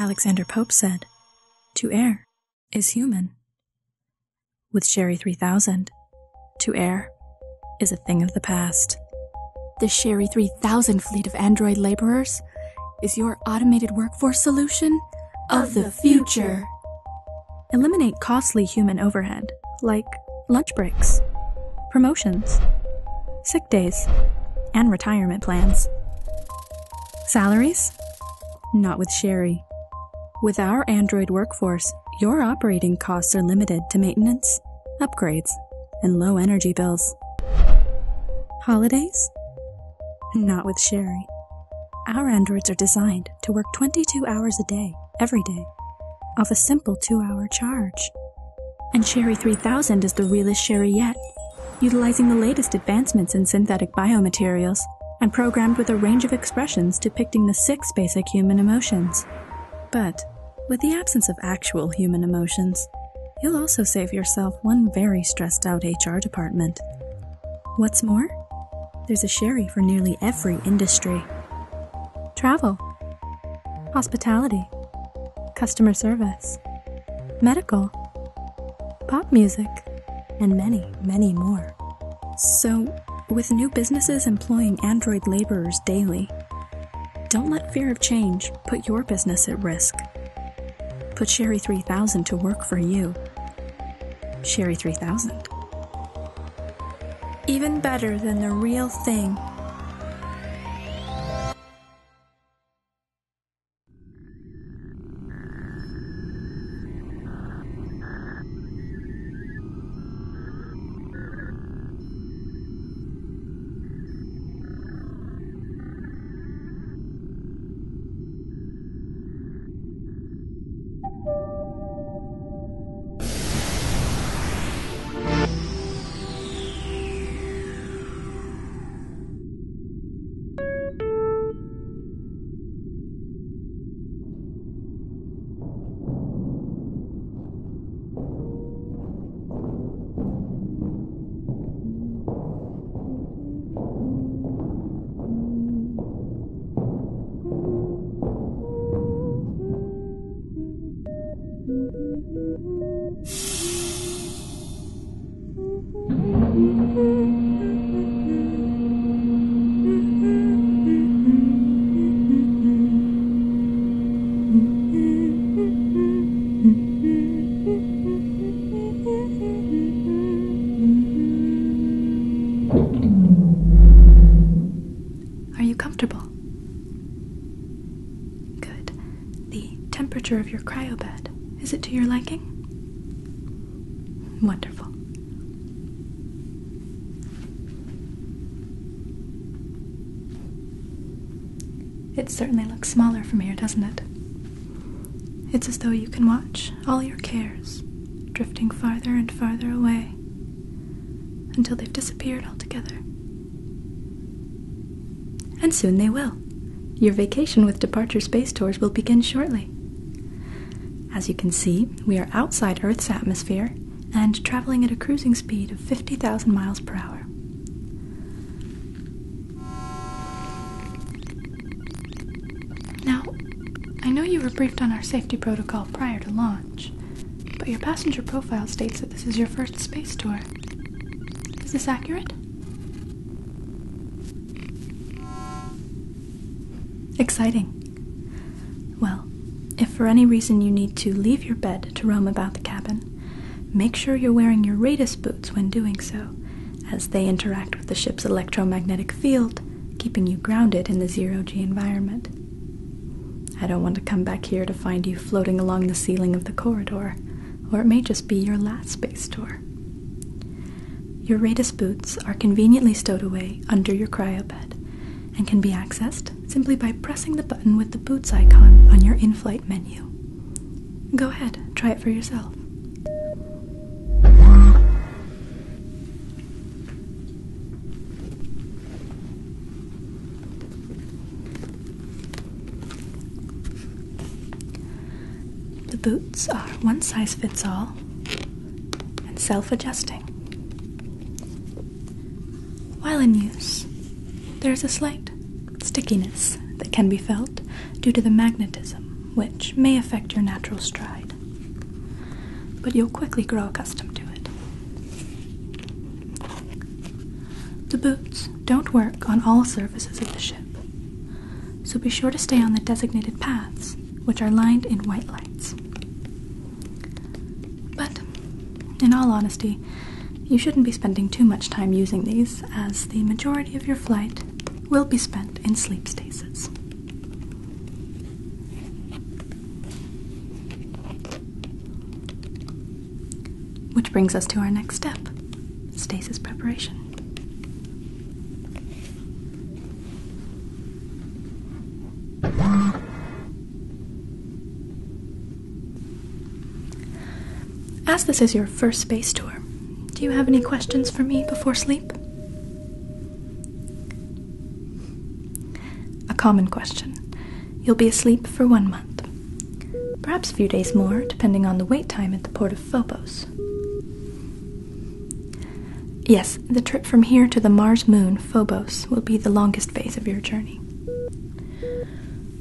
Alexander Pope said, "To err is human." With Sherry 3000, to err is a thing of the past. The Sherry 3000 fleet of android laborers is your automated workforce solution of the future. Eliminate costly human overhead, like lunch breaks, promotions, sick days, and retirement plans. Salaries? Not with Sherry. With our android workforce, your operating costs are limited to maintenance, upgrades, and low energy bills. Holidays? Not with Sherry. Our androids are designed to work 22 hours a day, every day, off a simple 2-hour charge. And Sherry 3000 is the realest Sherry yet, utilizing the latest advancements in synthetic biomaterials and programmed with a range of expressions depicting the 6 basic human emotions. But with the absence of actual human emotions, you'll also save yourself one very stressed out HR department. What's more, there's a Sherry for nearly every industry. Travel, hospitality, customer service, medical, pop music, and many, many more. So, with new businesses employing android laborers daily, don't let fear of change put your business at risk. Put Sherry 3000 to work for you. Sherry 3000. Even better than the real thing. Of your cryobed. Is it to your liking? Wonderful. It certainly looks smaller from here, doesn't it? It's as though you can watch all your cares drifting farther and farther away until they've disappeared altogether. And soon they will. Your vacation with Departure Space Tours will begin shortly. As you can see, we are outside Earth's atmosphere and traveling at a cruising speed of 50,000 miles per hour. Now, I know you were briefed on our safety protocol prior to launch, but your passenger profile states that this is your first space tour. Is this accurate? Exciting. Well, if for any reason you need to leave your bed to roam about the cabin, make sure you're wearing your readied boots when doing so, as they interact with the ship's electromagnetic field, keeping you grounded in the zero-G environment. I don't want to come back here to find you floating along the ceiling of the corridor, or it may just be your last space tour. Your readied boots are conveniently stowed away under your cryobed and can be accessed simply by pressing the button with the boots icon on your in-flight menu. Go ahead, try it for yourself. The boots are one-size-fits-all and self-adjusting. While in use, there is a slight stickiness that can be felt due to the magnetism which may affect your natural stride, but you'll quickly grow accustomed to it. The boots don't work on all surfaces of the ship, so be sure to stay on the designated paths, which are lined in white lights. But, in all honesty, you shouldn't be spending too much time using these, as the majority of your flight will be spent in sleep stasis. Which brings us to our next step, stasis preparation. As this is your first space tour, do you have any questions for me before sleep? A common question. You'll be asleep for 1 month. Perhaps a few days more, depending on the wait time at the port of Phobos. Yes, the trip from here to the Mars moon, Phobos, will be the longest phase of your journey.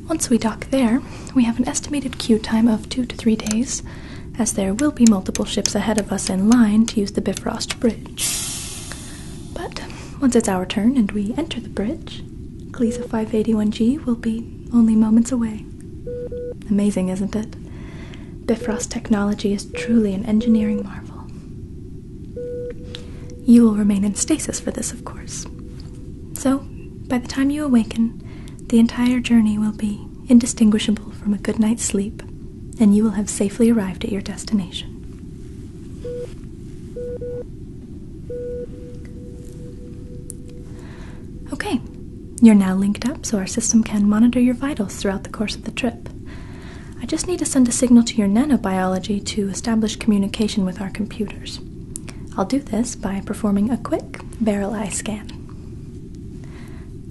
Once we dock there, we have an estimated queue time of 2 to 3 days, as there will be multiple ships ahead of us in line to use the Bifrost Bridge. But once it's our turn and we enter the bridge, Gliese 581G will be only moments away. Amazing, isn't it? Bifrost technology is truly an engineering marvel. You will remain in stasis for this, of course. So, by the time you awaken, the entire journey will be indistinguishable from a good night's sleep, and you will have safely arrived at your destination. Okay, you're now linked up so our system can monitor your vitals throughout the course of the trip. I just need to send a signal to your nanobiology to establish communication with our computers. I'll do this by performing a quick barrel eye scan.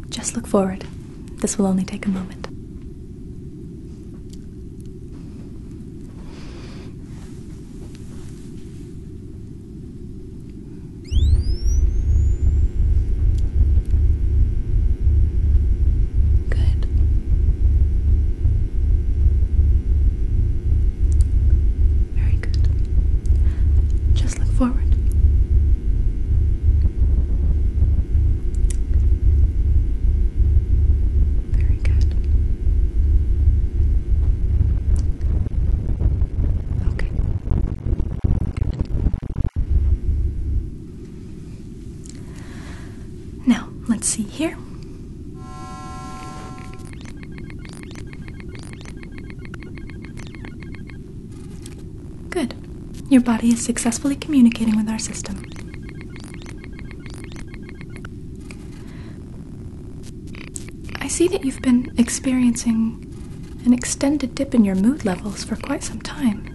Just look forward. This will only take a moment. Let's see here. Good. Your body is successfully communicating with our system. I see that you've been experiencing an extended dip in your mood levels for quite some time.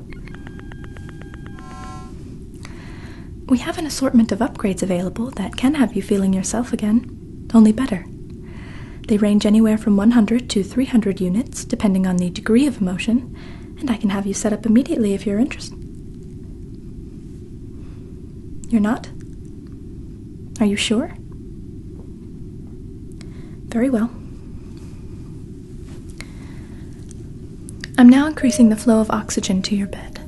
We have an assortment of upgrades available that can have you feeling yourself again. Only better. They range anywhere from 100 to 300 units, depending on the degree of emotion, and I can have you set up immediately if you're interested. You're not? Are you sure? Very well. I'm now increasing the flow of oxygen to your bed.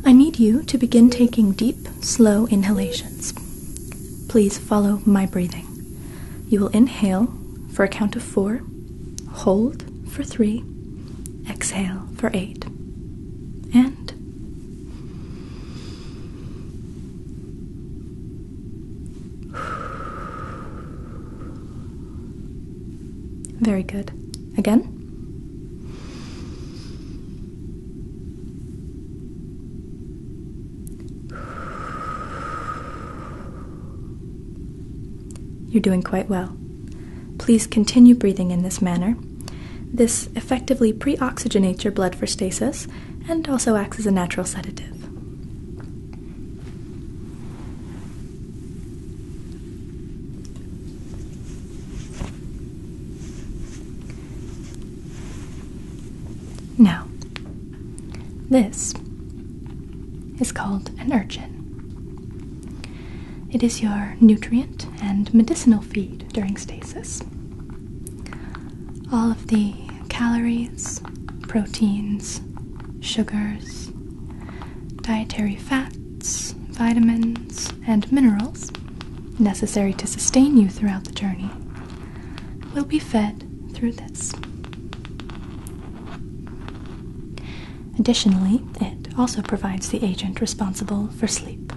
I need you to begin taking deep, slow inhalations. Please follow my breathing. You will inhale for a count of 4, hold for 3, exhale for 8, and very good. Again. You're doing quite well. Please continue breathing in this manner. This effectively pre-oxygenates your blood for stasis and also acts as a natural sedative. Now, this is called an urchin. It is your nutrient and medicinal feed during stasis. All of the calories, proteins, sugars, dietary fats, vitamins, and minerals necessary to sustain you throughout the journey will be fed through this. Additionally, it also provides the agent responsible for sleep.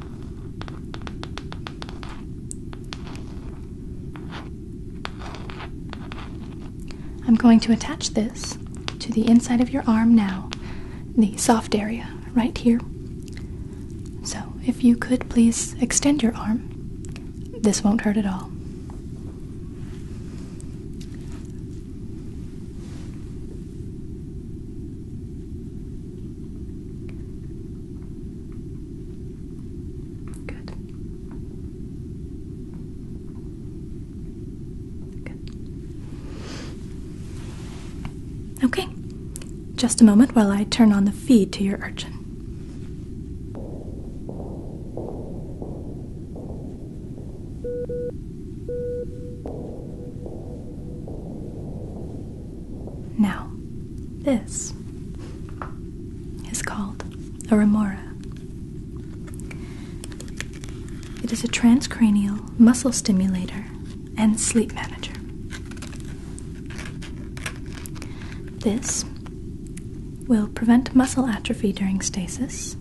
I'm going to attach this to the inside of your arm now, the soft area right here. So if you could please extend your arm, this won't hurt at all. Good. Okay, just a moment while I turn on the feed to your urchin. Now, this is called a remora. It is a transcranial muscle stimulator and sleep manager. This will prevent muscle atrophy during stasis,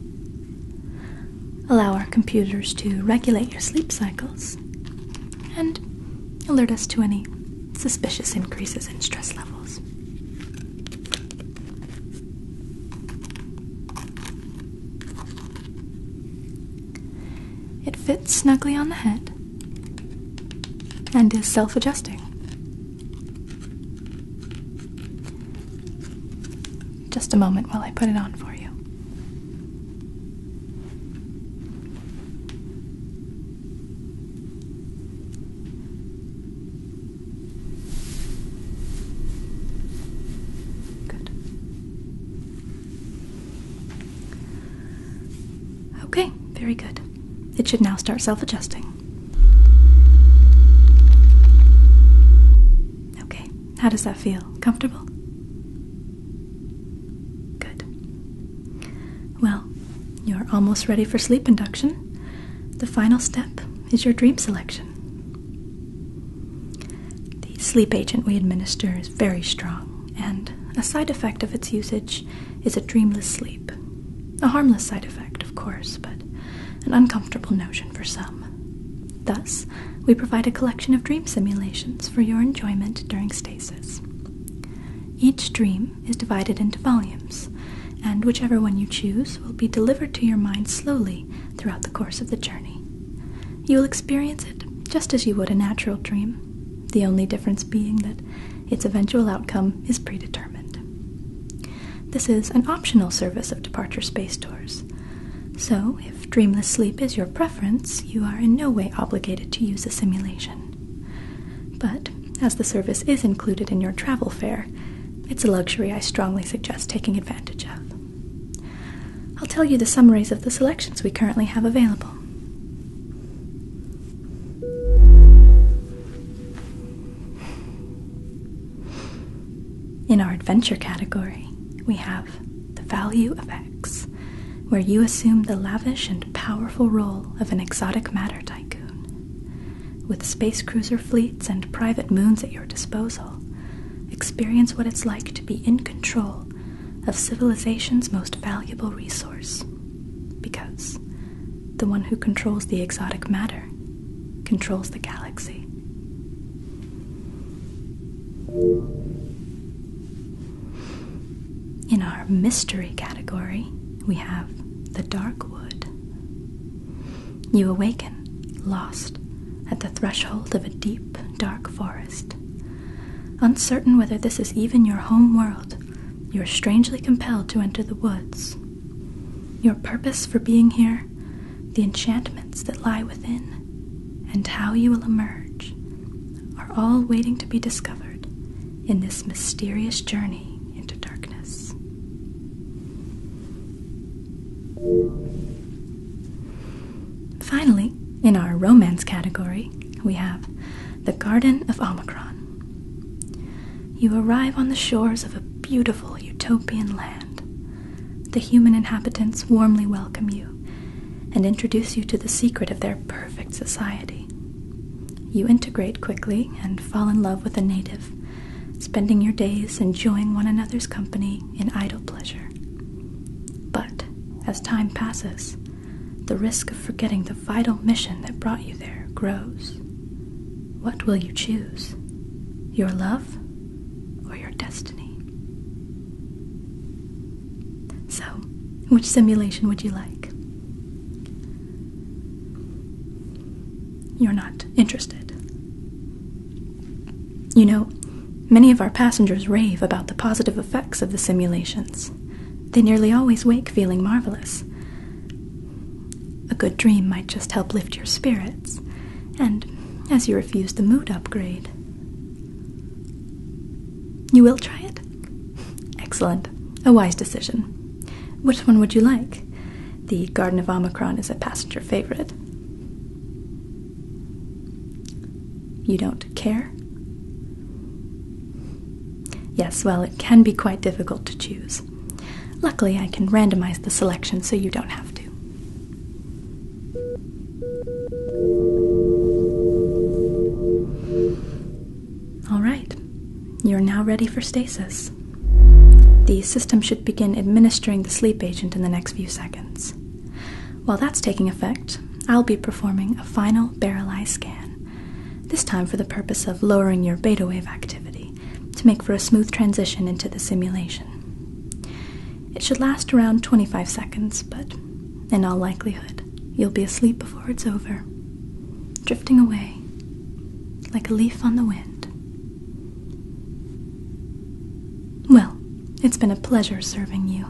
allow our computers to regulate your sleep cycles, and alert us to any suspicious increases in stress levels. It fits snugly on the head and is self-adjusting. Just a moment while I put it on for you. Good. Okay, very good. It should now start self-adjusting. Okay, how does that feel? Comfortable? Well, you're almost ready for sleep induction. The final step is your dream selection. The sleep agent we administer is very strong, and a side effect of its usage is a dreamless sleep. A harmless side effect, of course, but an uncomfortable notion for some. Thus, we provide a collection of dream simulations for your enjoyment during stasis. Each dream is divided into volumes, and whichever one you choose will be delivered to your mind slowly throughout the course of the journey. You will experience it just as you would a natural dream, the only difference being that its eventual outcome is predetermined. This is an optional service of departure space tours, so if dreamless sleep is your preference, you are in no way obligated to use a simulation. But as the service is included in your travel fare, it's a luxury I strongly suggest taking advantage of. I'll tell you the summaries of the selections we currently have available. In our adventure category, we have the Value of X, where you assume the lavish and powerful role of an exotic matter tycoon. With space cruiser fleets and private moons at your disposal, experience what it's like to be in control of civilization's most valuable resource, because the one who controls the exotic matter controls the galaxy. In our mystery category, we have the Dark Wood. You awaken, lost, at the threshold of a deep, dark forest. Uncertain whether this is even your home world, you are strangely compelled to enter the woods. Your purpose for being here, the enchantments that lie within, and how you will emerge, are all waiting to be discovered in this mysterious journey into darkness. Finally, in our romance category, we have the Garden of Omicron. You arrive on the shores of a beautiful, utopian utopian land. The human inhabitants warmly welcome you and introduce you to the secret of their perfect society. You integrate quickly and fall in love with a native, spending your days enjoying one another's company in idle pleasure. But as time passes, the risk of forgetting the vital mission that brought you there grows. What will you choose? Your love or your destiny? So, which simulation would you like? You're not interested. You know, many of our passengers rave about the positive effects of the simulations. They nearly always wake feeling marvelous. A good dream might just help lift your spirits, and as you refuse the mood upgrade. You will try it? Excellent. A wise decision. Which one would you like? The Garden of Omicron is a passenger favorite. You don't care? Yes, well, it can be quite difficult to choose. Luckily, I can randomize the selection so you don't have to. All right, you're now ready for stasis. The system should begin administering the sleep agent in the next few seconds. While that's taking effect, I'll be performing a final barrel eye scan, this time for the purpose of lowering your beta wave activity to make for a smooth transition into the simulation. It should last around 25 seconds, but in all likelihood, you'll be asleep before it's over, drifting away like a leaf on the wind. Well, it's been a pleasure serving you.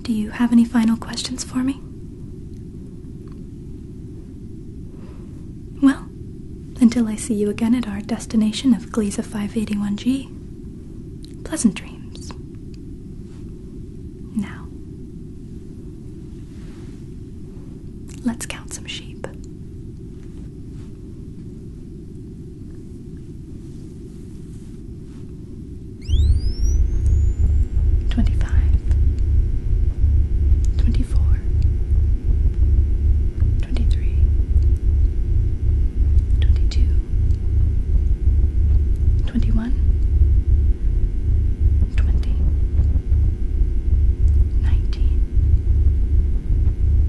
Do you have any final questions for me? Well, until I see you again at our destination of Gliese 581G, pleasant dreams. Now, let's count some sheep. 25, 24, 23, 22, 21, 20, 19,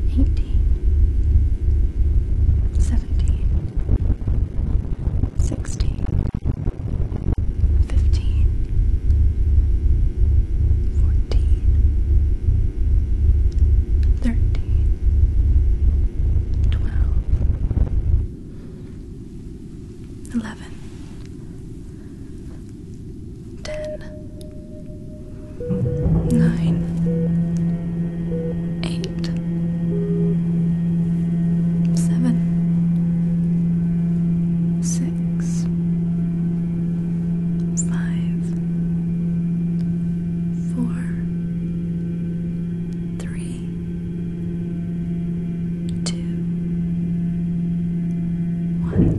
18, 17, 16, 15, 14, 13, 12, 11, 10, 9, 8, 7, 6, 5, 4, 3, 2, 1.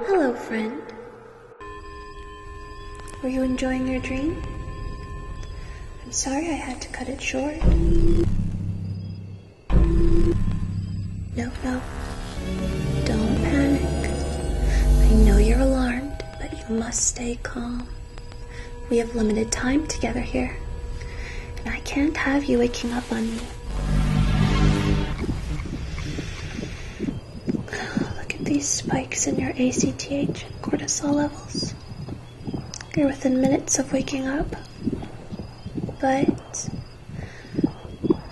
Hello, friend. Were you enjoying your dream? I'm sorry I had to cut it short. No, don't panic. I know you're alarmed, but you must stay calm. We have limited time together here, and I can't have you waking up on me. Look at these spikes in your ACTH and cortisol levels. You're within minutes of waking up, but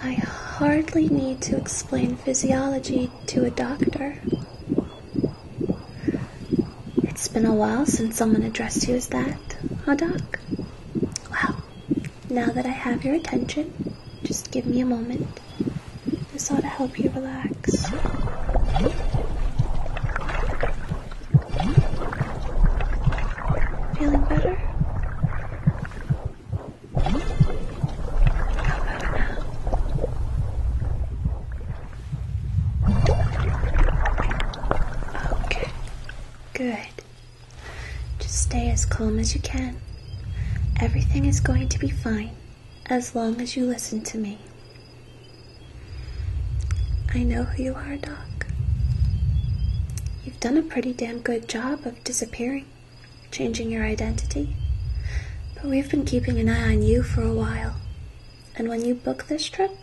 I hardly need to explain physiology to a doctor. It's been a while since someone addressed you as that, huh, Doc? Well, now that I have your attention, just give me a moment. This ought to help you relax. Feeling better? How about now? Okay, good. Just stay as calm as you can. Everything is going to be fine as long as you listen to me. I know who you are, Doc. You've done a pretty damn good job of disappearing, changing your identity. But we've been keeping an eye on you for a while. And when you booked this trip,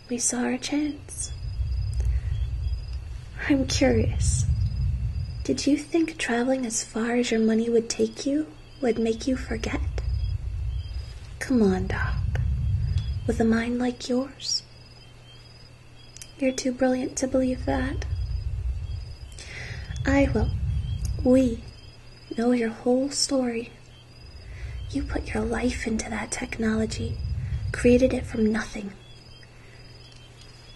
we saw our chance. I'm curious. Did you think traveling as far as your money would take you would make you forget? Come on, Doc. With a mind like yours? You're too brilliant to believe that. We know your whole story. You put your life into that technology, created it from nothing.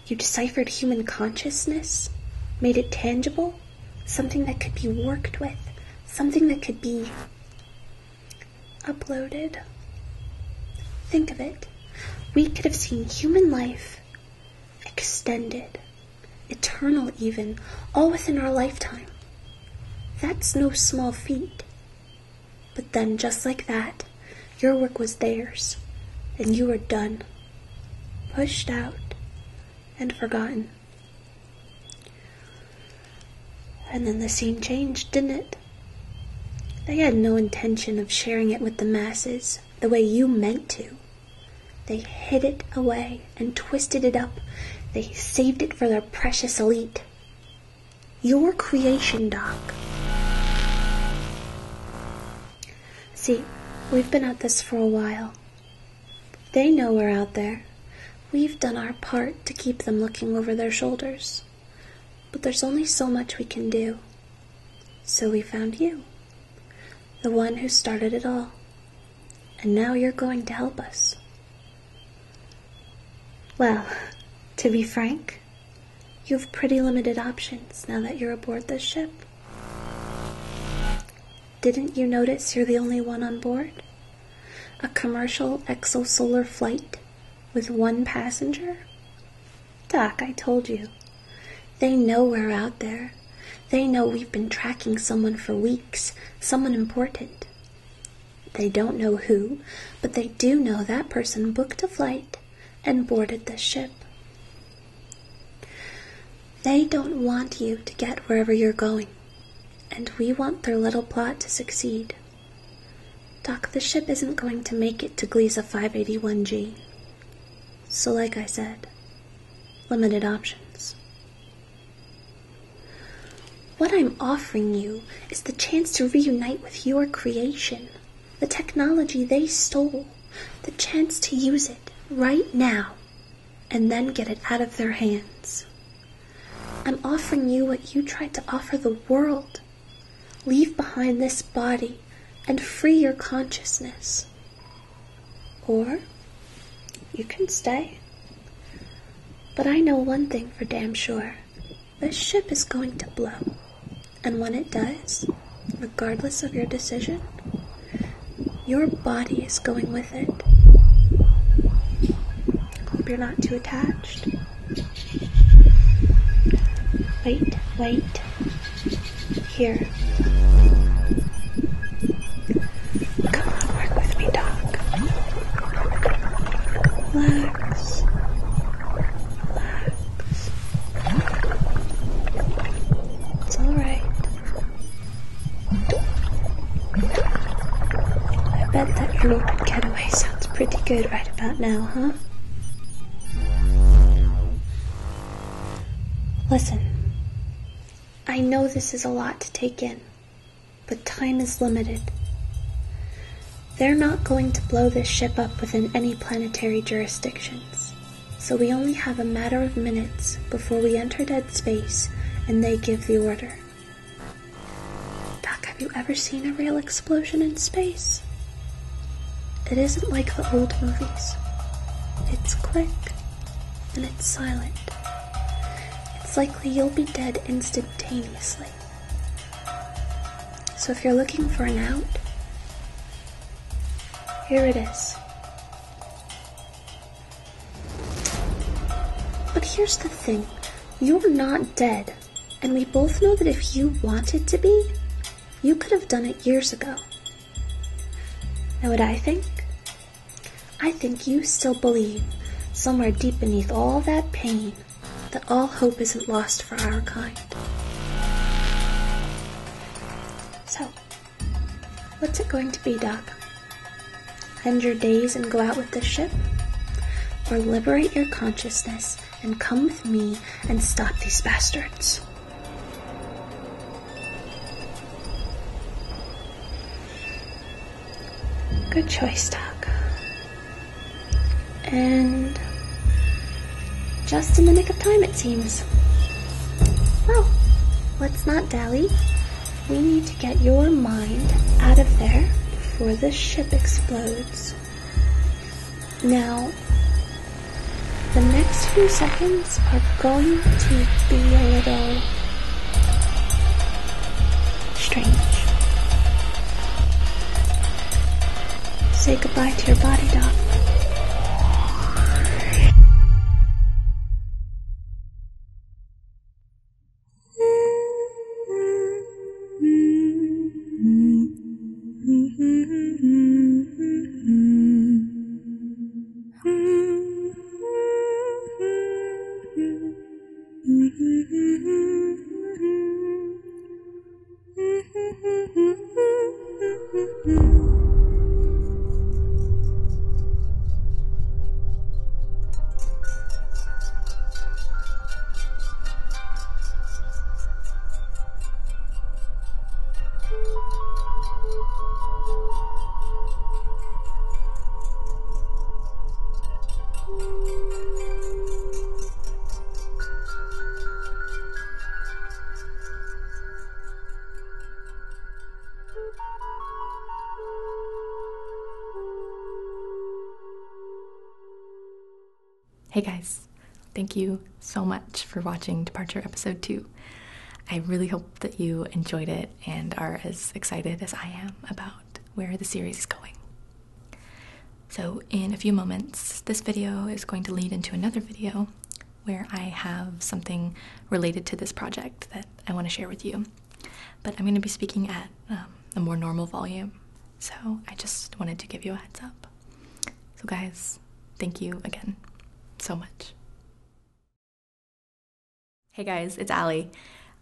You deciphered human consciousness, made it tangible, something that could be worked with, something that could be uploaded. Think of it. We could have seen human life extended, eternal even, all within our lifetime. That's no small feat. But then, just like that, your work was theirs, and you were done, pushed out, and forgotten. And then the scene changed, didn't it? They had no intention of sharing it with the masses the way you meant to. They hid it away and twisted it up. They saved it for their precious elite. Your creation, Doc. See, we've been at this for a while. They know we're out there. We've done our part to keep them looking over their shoulders. But there's only so much we can do. So we found you, the one who started it all. And now you're going to help us. Well, to be frank, you have pretty limited options now that you're aboard this ship. Didn't you notice you're the only one on board? A commercial exosolar flight with one passenger? Doc, I told you. They know we're out there. They know we've been tracking someone for weeks, someone important. They don't know who, but they do know that person booked a flight and boarded this ship. They don't want you to get wherever you're going, and we want their little plot to succeed. Doc, the ship isn't going to make it to Gliese 581G. So like I said, limited options. What I'm offering you is the chance to reunite with your creation, the technology they stole, the chance to use it right now, and then get it out of their hands. I'm offering you what you tried to offer the world. Leave behind this body and free your consciousness. Or you can stay. But I know one thing for damn sure. This ship is going to blow. And when it does, regardless of your decision, your body is going with it. Hope you're not too attached. Wait. Here. Come on, work with me, Doc. Relax. It's alright. I bet that good right about now, huh? Listen, I know this is a lot to take in, but time is limited. They're not going to blow this ship up within any planetary jurisdictions, so we only have a matter of minutes before we enter dead space and they give the order. Doc, have you ever seen a real explosion in space? It isn't like the old movies. It's quick, and it's silent. It's likely you'll be dead instantaneously. So if you're looking for an out, here it is. But here's the thing. You're not dead, and we both know that if you wanted to be, you could have done it years ago. Know what I think? I think you still believe, somewhere deep beneath all that pain, that all hope isn't lost for our kind. So, what's it going to be, Doc? End your days and go out with the ship? Or liberate your consciousness and come with me and stop these bastards? Good choice, Doc. And just in the nick of time, it seems. Well, let's not dally. We need to get your mind out of there before the ship explodes. Now, the next few seconds are going to be a little strange. Say goodbye to your body, Doc. Hey guys, thank you so much for watching Departure Episode 2. I really hope that you enjoyed it and are as excited as I am about where the series is going. So in a few moments, this video is going to lead into another video where I have something related to this project that I want to share with you. But I'm going to be speaking at a more normal volume, so I just wanted to give you a heads up. So guys, thank you again so much. Hey guys, it's Allie.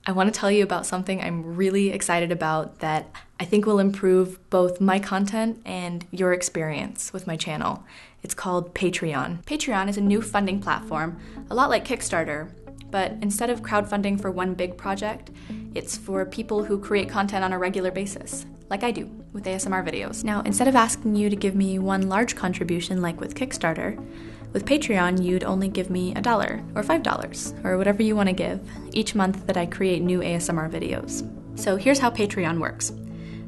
I want to tell you about something I'm really excited about that I think will improve both my content and your experience with my channel. It's called Patreon. Patreon is a new funding platform, a lot like Kickstarter, but instead of crowdfunding for one big project, it's for people who create content on a regular basis, like I do with ASMR videos. Now, instead of asking you to give me one large contribution like with Kickstarter, with Patreon, you'd only give me $1 or $5 or whatever you want to give each month that I create new ASMR videos. So here's how Patreon works.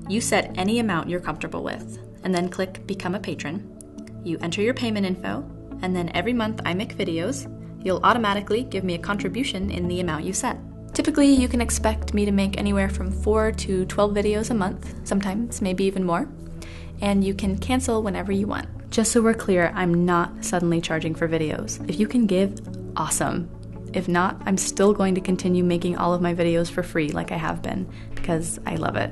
You set any amount you're comfortable with and then click Become a Patron. You enter your payment info, and then every month I make videos, you'll automatically give me a contribution in the amount you set. Typically, you can expect me to make anywhere from 4 to 12 videos a month, sometimes maybe even more, and you can cancel whenever you want. Just so we're clear, I'm not suddenly charging for videos. If you can give, awesome. If not, I'm still going to continue making all of my videos for free like I have been, because I love it.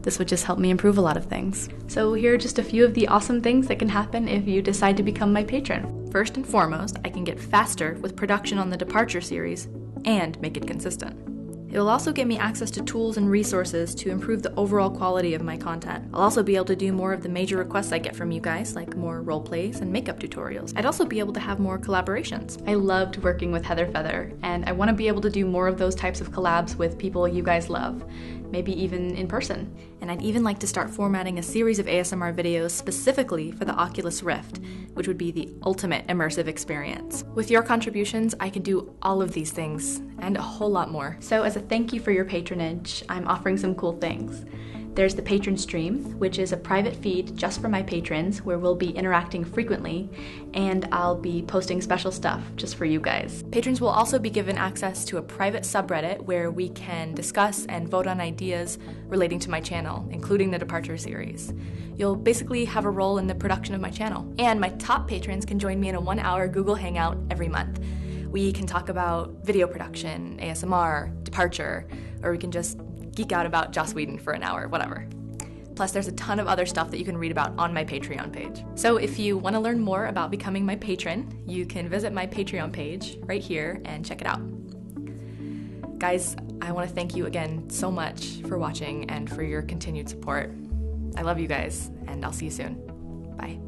This would just help me improve a lot of things. So here are just a few of the awesome things that can happen if you decide to become my patron. First and foremost, I can get faster with production on the Departure series and make it consistent. It will also give me access to tools and resources to improve the overall quality of my content. I'll also be able to do more of the major requests I get from you guys, like more roleplays and makeup tutorials. I'd also be able to have more collaborations. I loved working with Heather Feather, and I want to be able to do more of those types of collabs with people you guys love, maybe even in person. And I'd even like to start formatting a series of ASMR videos specifically for the Oculus Rift, which would be the ultimate immersive experience. With your contributions, I can do all of these things and a whole lot more. So as a thank you for your patronage, I'm offering some cool things. There's the patron stream, which is a private feed just for my patrons where we'll be interacting frequently, and I'll be posting special stuff just for you guys. Patrons will also be given access to a private subreddit where we can discuss and vote on ideas relating to my channel, including the Departure series. You'll basically have a role in the production of my channel. And my top patrons can join me in a 1-hour Google Hangout every month. We can talk about video production, ASMR, Departure, or we can just geek out about Joss Whedon for an hour, whatever. Plus, there's a ton of other stuff that you can read about on my Patreon page. So if you want to learn more about becoming my patron, you can visit my Patreon page right here and check it out. Guys, I want to thank you again so much for watching and for your continued support. I love you guys, and I'll see you soon. Bye.